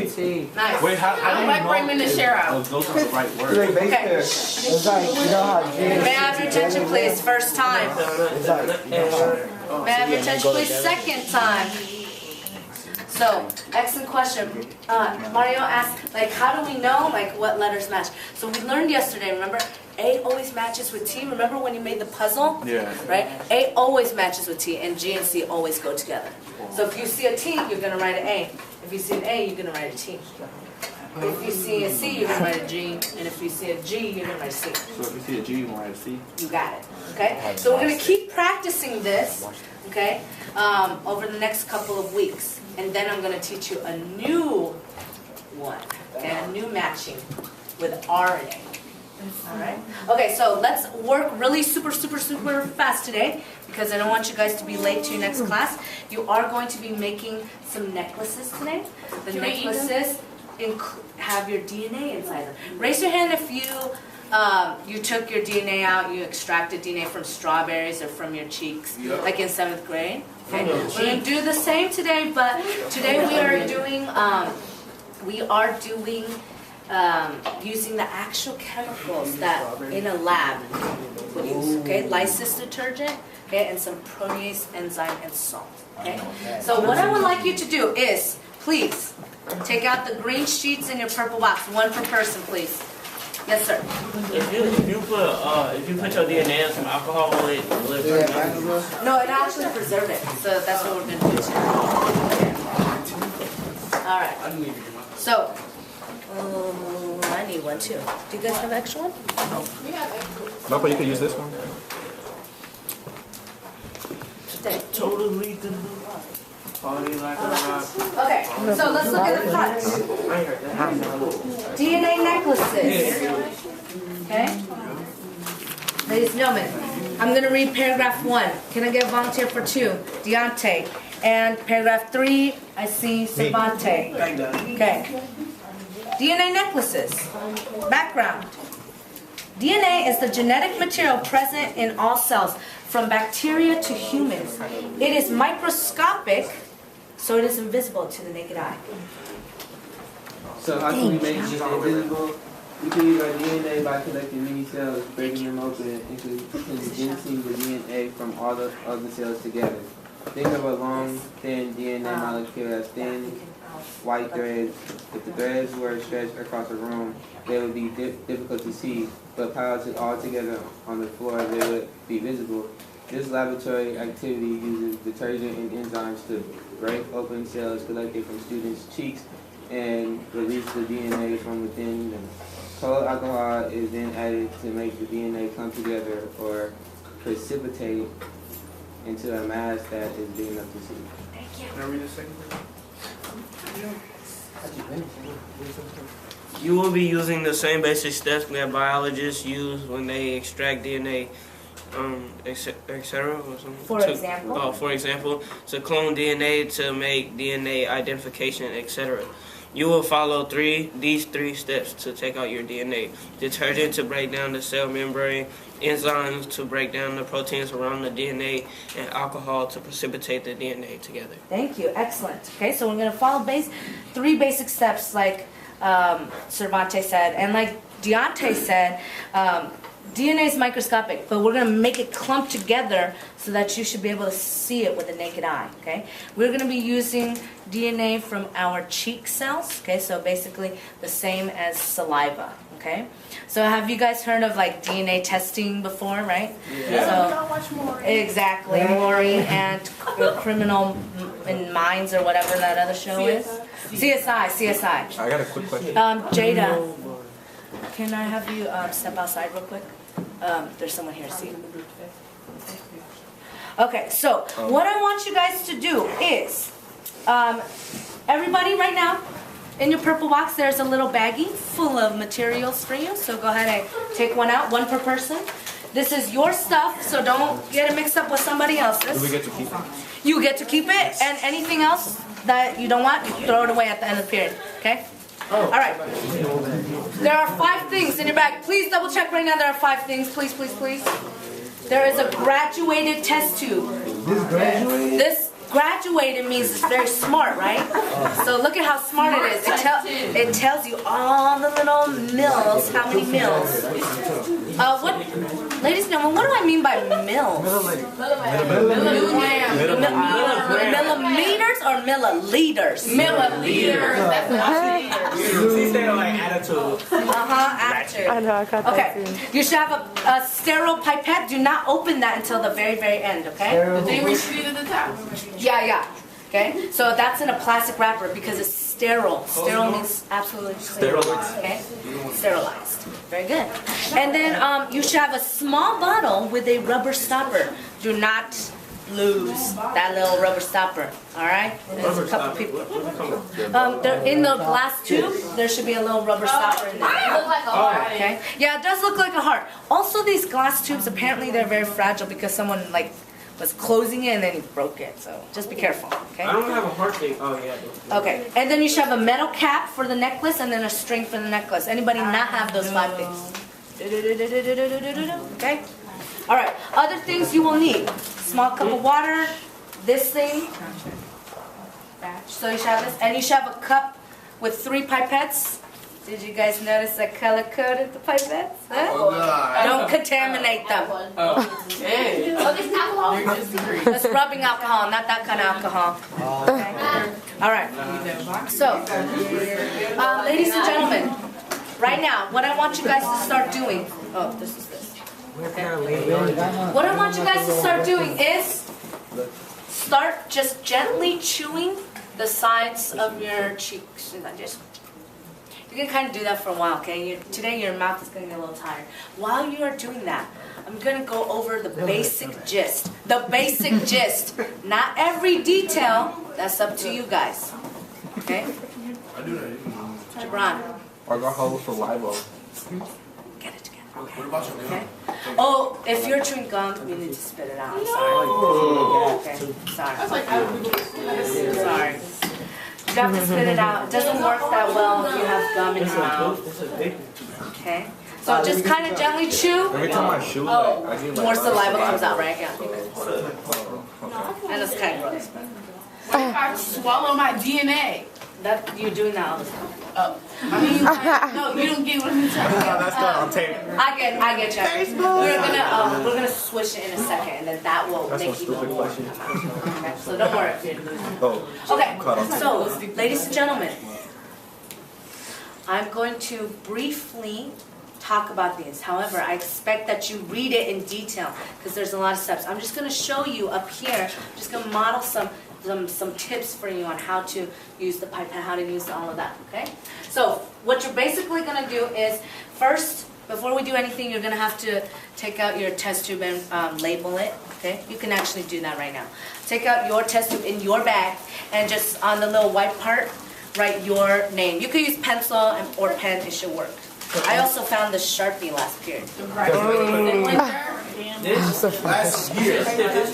T. Nice. Wait, how I like bringing the share out. Those are the right words. Okay. It's like, you know how May I have your attention, please? First time. it's like, May I have your attention, please? Second time. So, excellent question. Mario asked, like, how do we know, like, what letters match? So we learned yesterday, remember? A always matches with T. Remember when you made the puzzle? Yeah. Right? A always matches with T, and G and C always go together. So if you see a T, you're going to write an A. If you see an A, you're going to write a T. If you see a C, you're going to write a G. And if you see a G, you're going to write a C. So if you see a G, you want to write a C? You got it. Okay? So we're going to keep practicing this, okay, over the next couple of weeks. And then I'm going to teach you a new one, okay, a new matching with R and A. All right? Okay, so let's work really super fast today because I don't want you guys to be late to your next class. You are going to be making some necklaces today. The necklaces have your DNA inside them. Raise your hand if you took your DNA out, you extracted DNA from strawberries or from your cheeks, like in 7th grade. Okay? We're going to do the same today, but today we are doing using the actual chemicals that in a lab would use, okay? Lysis detergent, okay, and some protease enzyme and salt, okay? So what I would like you to do is, please, take out the green sheets in your purple box, one per person, please. Yes, sir. If you put your DNA in some alcohol, will it preserve? No, it actually preserve it, so that's what we're going to do today. All right. So, I need one too. Do you guys have extra one? No, but you can use this one. Stay. Totally the party like a rock. Okay, so let's look at the front. DNA necklaces. Okay? Ladies and gentlemen, I'm going to read paragraph 1. Can I get a volunteer for 2? Deontay. And paragraph 3, I see Cervante. Okay. DNA necklaces. Background. DNA is the genetic material present in all cells, from bacteria to humans. It is microscopic, so it is invisible to the naked eye. So how can we make it invisible? We can use our DNA by collecting many cells, breaking them open, and condensing the DNA from all the other cells together. Think of a long, thin DNA molecule as thin, white threads. If the threads were stretched across a room, they would be difficult to see, but piled all together on the floor, they would be visible. This laboratory activity uses detergent and enzymes to break open cells collected from students' cheeks and release the DNA from within them. Cold alcohol is then added to make the DNA come together or precipitate into a mass that is big enough to see. Thank you. Can I read the second one? You will be using the same basic steps that biologists use when they extract DNA, etc. For example, to clone DNA, to make DNA identification, etc. You will follow these three steps to take out your DNA. Detergent to break down the cell membrane, enzymes to break down the proteins around the DNA, and alcohol to precipitate the DNA together. Thank you. Excellent. Okay, so we're going to follow three basic steps like Cervante said, and like Deontay said, DNA is microscopic, but we're going to make it clump together so that you should be able to see it with the naked eye, okay? We're going to be using DNA from our cheek cells, okay? So basically the same as saliva, okay? So have you guys heard of like DNA testing before, right? Yeah. So, exactly, Maury and Criminal in Minds or whatever that other show is. CSI. I got a quick question. Jada, can I have you step outside real quick? There's someone here, see. Okay, so what I want you guys to do is, everybody right now, in your purple box, there's a little baggie full of materials for you. So go ahead and take one out, one per person. This is your stuff, so don't get it mixed up with somebody else's. Do we get to keep it? You get to keep it, and anything else that you don't want, you throw it away at the end of the period, okay? All right. There are 5 things in your bag. Please double check right now. There are 5 things. Please, please, please. There is a graduated test tube. This graduated? This graduated graduated means it's very smart, right? So look at how smart it is. It tells you all the little mills, how many mills. Ladies and gentlemen, what do I mean by mills? Millimeters or milliliters? Milliliters. That's what she said like attitude. Attitude. I know, I got that Okay, too. you should have a sterile pipette. Do not open that until the very, very end, okay? The thing we should at the top. Yeah. Okay, so that's in a plastic wrapper because it's sterile. Sterile means absolutely clear. Okay, sterilized. Very good. And then you should have a small bottle with a rubber stopper. Do not lose that little rubber stopper. All right. There's a couple people. They're in the glass tube. There should be a little rubber stopper in there. Look like a heart. Okay. Yeah, it does look like a heart. Also, these glass tubes apparently they're very fragile because someone was closing it and then he broke it. So just be careful. Okay. I don't have a heart thing. Oh yeah. Okay, and then you should have a metal cap for the necklace and then a string for the necklace. Anybody not have those 5 things? Okay? All right, other things you will need. Small cup of water, this thing. So you should have this, and you should have a cup with 3 pipettes. Did you guys notice the color coded the pipettes? Huh? Oh, God. Don't contaminate them. Hey. Oh, this alcohol? That's rubbing alcohol, not that kind of alcohol. Okay. All right. So, ladies and gentlemen, right now, what I want you guys to start doing. Oh, this is this. Okay. What I want you guys to start doing is start just gently chewing the sides of your cheeks. You can kind of do that for a while, okay? Today your mouth is going to get a little tired. While you are doing that, I'm going to go over the basic gist. The basic gist. Not every detail. That's up to you guys. Okay? Jabron. I got hold for libo. Get it together. Okay? Oh, if you're chewing gum, you need to spit it out. I'm sorry. Okay. Sorry. You have to spit it out. It doesn't work that well if you have gum in your mouth. Okay? So just kind of gently chew. Every time I chew, More saliva comes out, right? Yeah. And it's kind of gross. What if I swallow my DNA? You're doing that all the time. Oh. I mean, no, you don't get what I'm saying. That's not on tape. I get you. We're gonna switch it in a second, and then that will make even more come out. Okay? So don't worry if you're losing. Okay. So, ladies and gentlemen, I'm going to briefly talk about these. However, I expect that you read it in detail because there's a lot of steps. I'm just going to show you up here. I'm just going to model some tips for you on how to use the pipette, how to use all of that, okay? So what you're basically going to do is first, before we do anything, you're going to have to take out your test tube and label it, okay? You can actually do that right now. Take out your test tube in your bag and just on the little white part, write your name. You could use pencil or pen, it should work. I also found the Sharpie last period. Last year.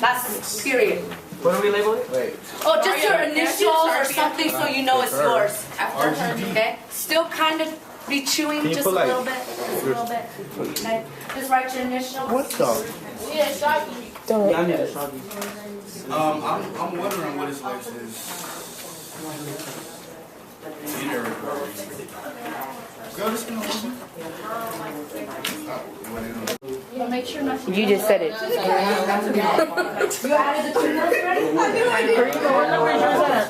Last period. What do we label it? Wait. Oh, just your initials or something so you know it's yours. RGB. Okay? Still kind of be chewing just a little bit. Just a little bit. Okay? Just write your initials. What the? Yeah, Sharpie. Yeah, I need a Sharpie. I'm wondering what his life is. You just said it. You added the 2 notes already?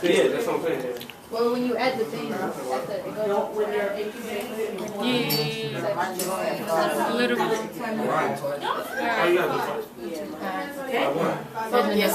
Yeah, that's what I'm putting there. Well, when you add the thing, it goes with your A little bit. Oh, you got to do Okay? yes,